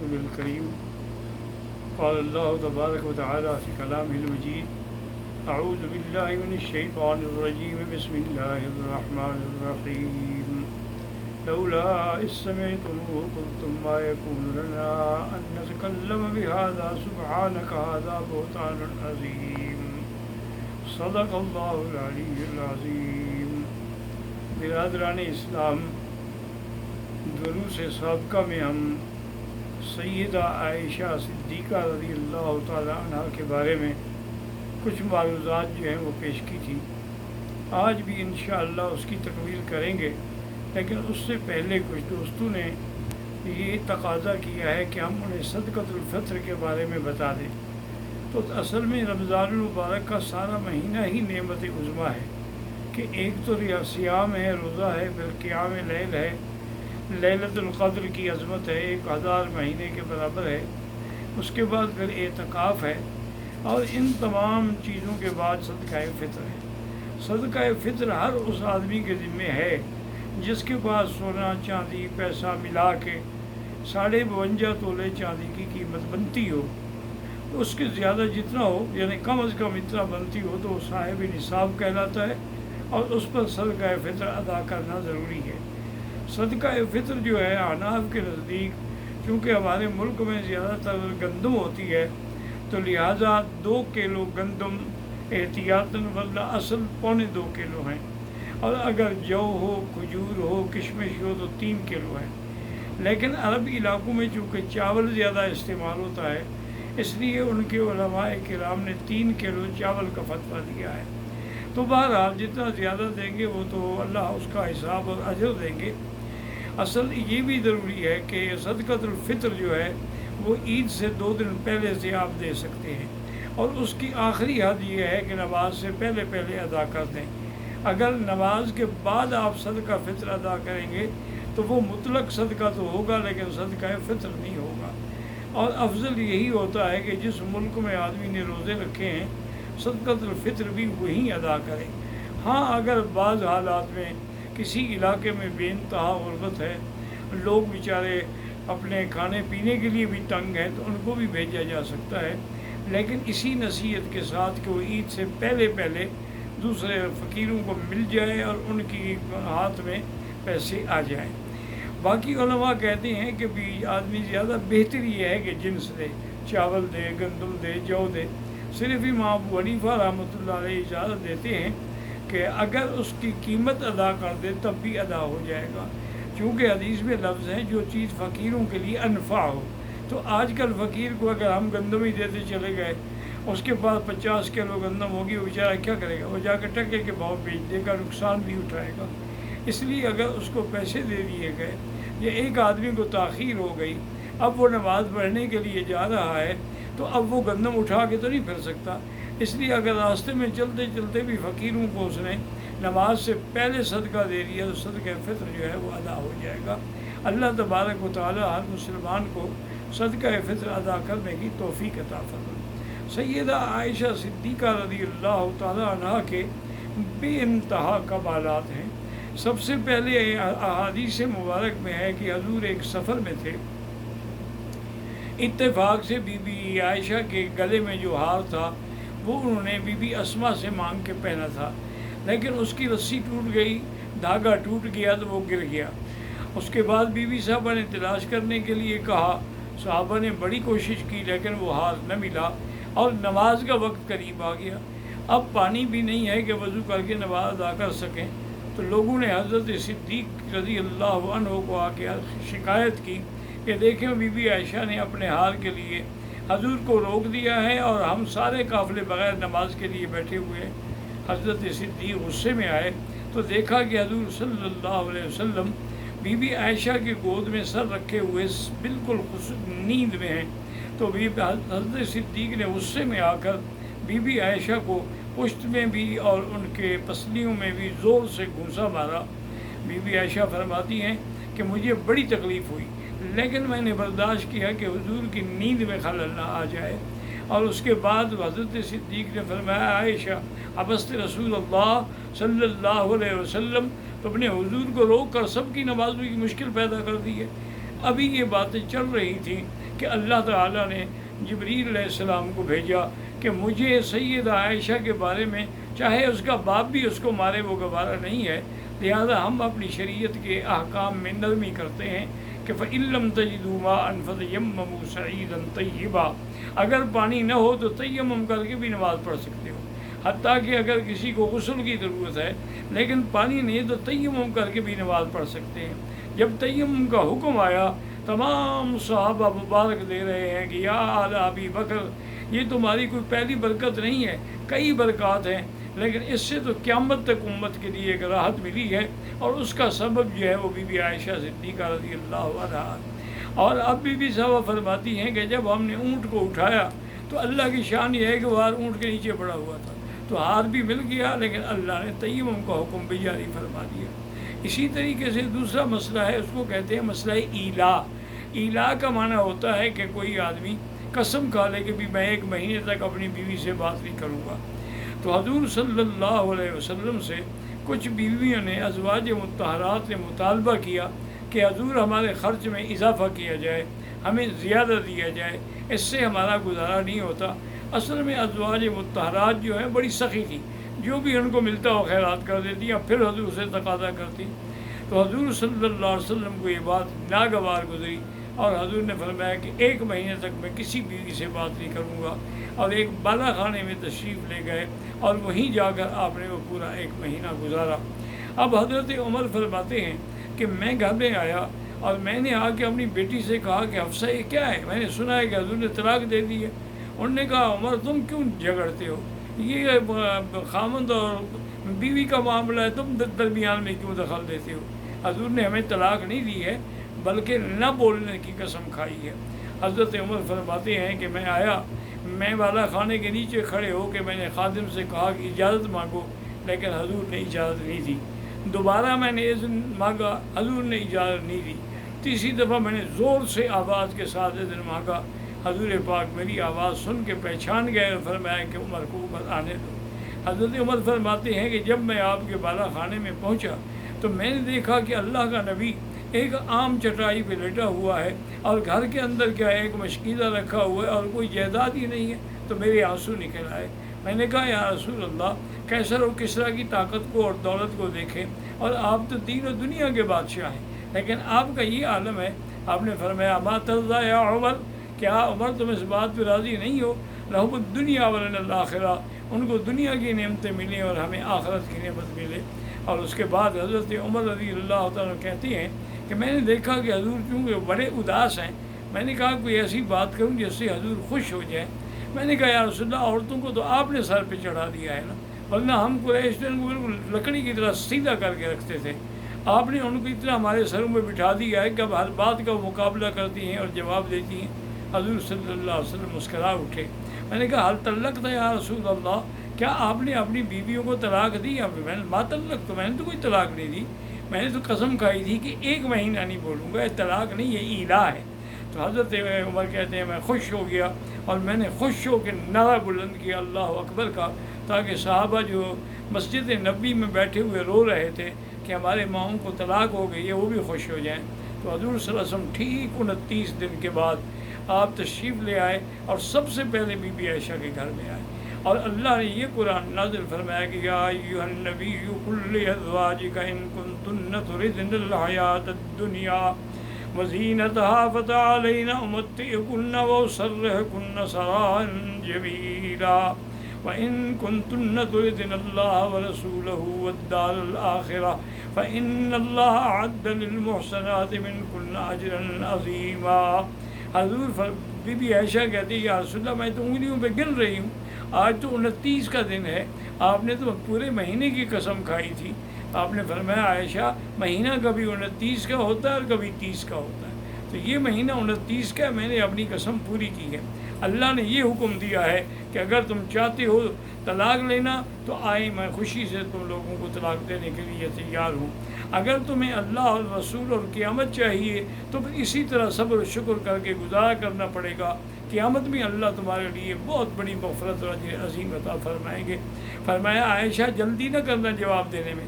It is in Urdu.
رسول الكريم قال الله تبارك وتعالى في كلامه المجيد أعوذ بالله من الشيطان الرجيم بسم الله الرحمن الرحيم لولا إذ سمعتموه قلتم ما يكون لنا أن نتكلم بهذا سبحانك هذا بهتان عظيم صدق الله العلي العظيم. برادران اسلام، دروس سابقہ میں ہم سیدہ عائشہ صدیقہ رضی اللہ تعالی عنہ کے بارے میں کچھ معلومات جو ہیں وہ پیش کی تھی. آج بھی انشاءاللہ اس کی تکمیل کریں گے، لیکن اس سے پہلے کچھ دوستوں نے یہ تقاضا کیا ہے کہ ہم انہیں صدقۃ الفطر کے بارے میں بتا دیں. تو اصل میں رمضان المبارک کا سارا مہینہ ہی نعمت عظمیٰ ہے کہ ایک تو سیام ہے، روزہ ہے، پھر قیام لیل ہے، لیلۃ القدر کی عظمت ہے، 1000 مہینے کے برابر ہے، اس کے بعد پھر اعتکاف ہے، اور ان تمام چیزوں کے بعد صدقہ فطر ہے. صدقہ فطر ہر اس آدمی کے ذمہ ہے جس کے پاس سونا چاندی پیسہ ملا کے 52.5 تولے چاندی کی قیمت بنتی ہو. اس کے زیادہ جتنا ہو، یعنی کم از کم اتنا بنتی ہو، تو وہ صاحب نصاب کہلاتا ہے، اور اس پر صدقہ فطر ادا کرنا ضروری ہے. صدقہ فطر جو ہے احناف کے نزدیک، چونکہ ہمارے ملک میں زیادہ تر گندم ہوتی ہے، تو لہٰذا 2 کلو گندم احتیاطاً، ورنہ اصل 2.25 کلو ہیں، اور اگر جو ہو، کھجور ہو، کشمش ہو تو 3 کلو ہے. لیکن عرب علاقوں میں چونکہ چاول زیادہ استعمال ہوتا ہے، اس لیے ان کے علماء کرام نے 3 کلو چاول کا فتویٰ دیا ہے. تو بہرحال جتنا زیادہ دیں گے وہ تو اللہ اس کا حساب اور اجر دیں گے. اصل یہ بھی ضروری ہے کہ صدقۃ الفطر جو ہے وہ عید سے 2 دن پہلے سے آپ دے سکتے ہیں، اور اس کی آخری حد یہ ہے کہ نماز سے پہلے ادا کر دیں. اگر نماز کے بعد آپ صدقہ فطر ادا کریں گے تو وہ مطلق صدقہ تو ہوگا، لیکن صدقہ فطر نہیں ہوگا. اور افضل یہی ہوتا ہے کہ جس ملک میں آدمی نے روزے رکھے ہیں صدقۃ الفطر بھی وہیں ادا کریں. ہاں، اگر بعض حالات میں کسی علاقے میں بے انتہا غربت ہے، لوگ بیچارے اپنے کھانے پینے کے لیے بھی تنگ ہیں، تو ان کو بھی بھیجا جا سکتا ہے، لیکن اسی نصیحت کے ساتھ کہ وہ عید سے پہلے دوسرے فقیروں کو مل جائے اور ان کی ہاتھ میں پیسے آ جائیں. باقی علماء کہتے ہیں کہ بھی آدمی زیادہ بہتر یہ ہے کہ جنس دے، چاول دے، گندم دے، جو دے. صرف امام ابو حنیفہ رحمۃ اللہ علیہ اجازت دیتے ہیں کہ اگر اس کی قیمت ادا کر دے تب بھی ادا ہو جائے گا، چونکہ حدیث میں لفظ ہے جو چیز فقیروں کے لیے انفع ہو. تو آج کل فقیر کو اگر ہم گندم ہی دیتے چلے گئے، اس کے پاس 50 کلو گندم ہوگی، وہ بیچارہ کیا کرے گا؟ وہ جا کے ٹکے کے بھاؤ بیچ دے گا، نقصان بھی اٹھائے گا. اس لیے اگر اس کو پیسے دے دیے گئے یا ایک آدمی کو تاخیر ہو گئی، اب وہ نماز پڑھنے کے لیے جا رہا ہے، تو اب وہ گندم اٹھا کے تو نہیں پھر سکتا. اس لیے اگر راستے میں چلتے چلتے بھی فقیروں کو اس نے نماز سے پہلے صدقہ دے دیا تو صدقہ فطر جو ہے وہ ادا ہو جائے گا. اللہ تبارک و تعالی ہر مسلمان کو صدقہ فطر ادا کرنے کی توفیق عطا فرمائے. سیدہ عائشہ صدیقہ رضی اللہ تعالی عنہ کے بے انتہا کمالات ہیں. سب سے پہلے احادیث مبارک میں ہے کہ حضور ایک سفر میں تھے، اتفاق سے بی بی عائشہ کے گلے میں جو ہار تھا وہ انہوں نے بی بی اسما سے مانگ کے پہنا تھا، لیکن اس کی رسی ٹوٹ گئی، دھاگا ٹوٹ گیا تو وہ گر گیا. اس کے بعد بی بی صاحبہ نے تلاش کرنے کے لیے کہا. صحابہ نے بڑی کوشش کی لیکن وہ ہار نہ ملا، اور نماز کا وقت قریب آ گیا. اب پانی بھی نہیں ہے کہ وضو کر کے نماز ادا کر سکیں، تو لوگوں نے حضرت صدیق رضی اللہ عنہ کو آ کے شکایت کی کہ دیکھیں بی بی عائشہ نے اپنے ہار کے لیے حضور کو روک دیا ہے اور ہم سارے قافلے بغیر نماز کے لیے بیٹھے ہوئے ہیں. حضرت صدیق غصے میں آئے تو دیکھا کہ حضور صلی اللہ علیہ وسلم بی بی عائشہ کی گود میں سر رکھے ہوئے بالکل نیند میں ہیں. تو حضرت صدیق نے غصے میں آ کر بی بی عائشہ کو پشت میں بھی اور ان کے پسلیوں میں بھی زور سے گھونسا مارا. بی بی عائشہ فرماتی ہیں کہ مجھے بڑی تکلیف ہوئی، لیکن میں نے برداشت کیا کہ حضور کی نیند میں خلل نہ آ جائے. اور اس کے بعد حضرت صدیق نے فرمایا، عائشہ ابست رسول اللہ صلی اللہ علیہ وسلم، تو اپنے حضور کو روک کر سب کی نمازوں کی مشکل پیدا کر دی ہے. ابھی یہ باتیں چل رہی تھیں کہ اللہ تعالیٰ نے جبریل علیہ السلام کو بھیجا کہ مجھے سیدہ عائشہ کے بارے میں، چاہے اس کا باپ بھی اس کو مارے وہ گوارا نہیں ہے، لہذا ہم اپنی شریعت کے احکام میں نرمی کرتے ہیں کہ فَإِن لَّمْ تَجِدُوا مَاءً فَتَيَمَّمُوا صَعِيدًا طَيِّبًا، اگر پانی نہ ہو تو تیمم کر کے بھی نماز پڑھ سکتے ہو، حتیٰ کہ اگر کسی کو غسل کی ضرورت ہے لیکن پانی نہیں تو تیمم کر کے بھی نماز پڑھ سکتے ہیں۔ جب تیمم کا حکم آیا، تمام صحابہ مبارک دے رہے ہیں کہ یا آل ابی بکر، یہ تمہاری کوئی پہلی برکت نہیں ہے، کئی برکات ہیں، لیکن اس سے تو قیامت تک امت کے لیے ایک راحت ملی ہے، اور اس کا سبب جو ہے وہ بی بی عائشہ صدیقہ رضی اللہ عنہا۔ اور اب بی بی صاحبہ فرماتی ہیں کہ جب ہم نے اونٹ کو اٹھایا تو اللہ کی شان یہ ہے کہ وہ ہار اونٹ کے نیچے پڑا ہوا تھا، تو ہار بھی مل گیا، لیکن اللہ نے تیمم کا حکم بھی جاری فرما دیا۔ اسی طریقے سے دوسرا مسئلہ ہے، اس کو کہتے ہیں مسئلہ ایلا۔ ایلا کا معنی ہوتا ہے کہ کوئی آدمی قسم کھا لے کہ بھی میں 1 مہینے تک اپنی بیوی سے بات نہیں کروں گا۔ تو حضور صلی اللہ علیہ وسلم سے کچھ بیویوں نے، ازواج مطہرات نے مطالبہ کیا کہ حضور ہمارے خرچ میں اضافہ کیا جائے، ہمیں زیادہ دیا جائے، اس سے ہمارا گزارا نہیں ہوتا۔ اصل میں ازواج مطہرات جو ہیں بڑی سخی تھی، جو بھی ان کو ملتا وہ خیرات کر دیتی، اور پھر حضور سے تقاضا کرتی۔ تو حضور صلی اللہ علیہ وسلم کو یہ بات ناگوار گزری، اور حضور نے فرمایا کہ 1 مہینے تک میں کسی بیوی سے بات نہیں کروں گا، اور ایک بالا خانے میں تشریف لے گئے، اور وہیں جا کر آپ نے وہ پورا 1 مہینہ گزارا۔ اب حضرت عمر فرماتے ہیں کہ میں گھر میں آیا اور میں نے آ کے اپنی بیٹی سے کہا کہ حفصہ یہ کیا ہے، میں نے سنا ہے کہ حضور نے طلاق دے دی ہے۔ انہوں نے کہا عمر تم کیوں جھگڑتے ہو، یہ خامند اور بیوی کا معاملہ ہے، تم درمیان میں کیوں دخل دیتے ہو؟ حضور نے ہمیں طلاق نہیں دی ہے بلکہ نہ بولنے کی قسم کھائی ہے۔ حضرت عمر فرماتے ہیں کہ میں آیا، میں بالا خانے کے نیچے کھڑے ہو کے میں نے خادم سے کہا کہ اجازت مانگو، لیکن حضور نے اجازت نہیں دی۔ دوبارہ میں نے اذن مانگا، حضور نے اجازت نہیں دی۔ تیسری دفعہ میں نے زور سے آواز کے ساتھ اذن مانگا، حضور پاک میری آواز سن کے پہچان گئے اور فرمایا کہ عمر کو اوپر آنے دو۔ حضرت عمر فرماتے ہیں کہ جب میں آپ کے بالا خانے میں پہنچا تو میں نے دیکھا کہ اللہ کا نبی ایک عام چٹائی پہ لیٹا ہوا ہے، اور گھر کے اندر کیا ہے ایک مشکیزہ رکھا ہوا ہے، اور کوئی جائیداد ہی نہیں ہے۔ تو میرے آنسو نکل آئے۔ میں نے کہا یا رسول اللہ، کیسر و کسریٰ کی طاقت کو اور دولت کو دیکھیں، اور آپ تو دین و دنیا کے بادشاہ ہیں، لیکن آپ کا یہ عالم ہے۔ آپ نے فرمایا ما ترضیٰ یا عمر، کیا عمر تم اس بات پہ راضی نہیں ہو؟ لہم الدنیا ولنا الآخرہ، ان کو دنیا کی نعمتیں ملیں اور ہمیں آخرت کی نعمت ملے۔ اور اس کے بعد حضرت عمر رضی اللہ تعالیٰ کہتے ہیں کہ میں نے دیکھا کہ حضور چونکہ بڑے اداس ہیں، میں نے کہا کوئی ایسی بات کروں جس سے حضور خوش ہو جائے۔ میں نے کہا یا رسول اللہ، عورتوں کو تو آپ نے سر پہ چڑھا دیا ہے نا، ورنہ ہم قریش کو بالکل لکڑی کی طرح سیدھا کر کے رکھتے تھے، آپ نے ان کو اتنا ہمارے سروں میں بٹھا دیا ہے کہ اب ہر بات کا مقابلہ کرتی ہیں اور جواب دیتی ہیں۔ حضور صلی اللہ علیہ وسلم مسکرا اٹھے۔ میں نے کہا حل طلقت یا رسول اللہ، کیا آپ نے اپنی بیویوں کو طلاق دی؟ میں نے ما طلق، تو میں نے تو کوئی طلاق نہیں دی، میں نے تو قسم کھائی تھی کہ 1 مہینہ نہیں بولوں گا، یہ طلاق نہیں، یہ ایلا ہے۔ تو حضرت عمر کہتے ہیں میں خوش ہو گیا، اور میں نے خوش ہو کے نعرہ بلند کیا اللہ اکبر کا، تاکہ صحابہ جو مسجد نبی میں بیٹھے ہوئے رو رہے تھے کہ ہمارے ماؤں کو طلاق ہو گئی ہے، وہ بھی خوش ہو جائیں۔ تو حضور صلی اللہ علیہ وسلم ٹھیک 29 دن کے بعد آپ تشریف لے آئے، اور سب سے پہلے بی بی عائشہ کے گھر میں آئے، اور اللہ نے یہ قرآن نازل فرمایا کہ یا ایھا النبی قل لازواجک ان کنتن تردن الحیاۃ الدنیا وزینتها فتعالین امتعکن واسرحکن سراحا جمیلا وَإِن كُنتُنَّ تُرِدْنَ اللَّهَ وَرَسُولَهُ وَالدَّارَ الْآخِرَةَ فَإِنَّ اللَّهَ أَعَدَّ لِلْمُحْسَنَاتِ مِنكُنَّ أَجْرًا عَظِيمًا۔ حضور بی بی عائشہ کہتی ہے یا رسول اللہ، میں تو انگلیوں پہ گن رہی ہوں، آج تو 29 کا دن ہے، آپ نے تو پورے مہینے کی قسم کھائی تھی۔ آپ نے فرمایا عائشہ، مہینہ کبھی 29 کا ہوتا ہے اور کبھی 30 کا ہوتا ہے، تو یہ مہینہ 29 کا ہے، میں نے اپنی قسم پوری کی ہے۔ اللہ نے یہ حکم دیا ہے کہ اگر تم چاہتے ہو طلاق لینا تو آئیں، میں خوشی سے تم لوگوں کو طلاق دینے کے لیے تیار ہوں۔ اگر تمہیں اللہ اور رسول اور قیامت چاہیے تو پھر اسی طرح صبر و شکر کر کے گزارا کرنا پڑے گا، قیامت میں اللہ تمہارے لیے بہت بڑی مغفرت اور اجر عظیم عطا فرمائیں گے۔ فرمایا عائشہ جلدی نہ کرنا جواب دینے میں،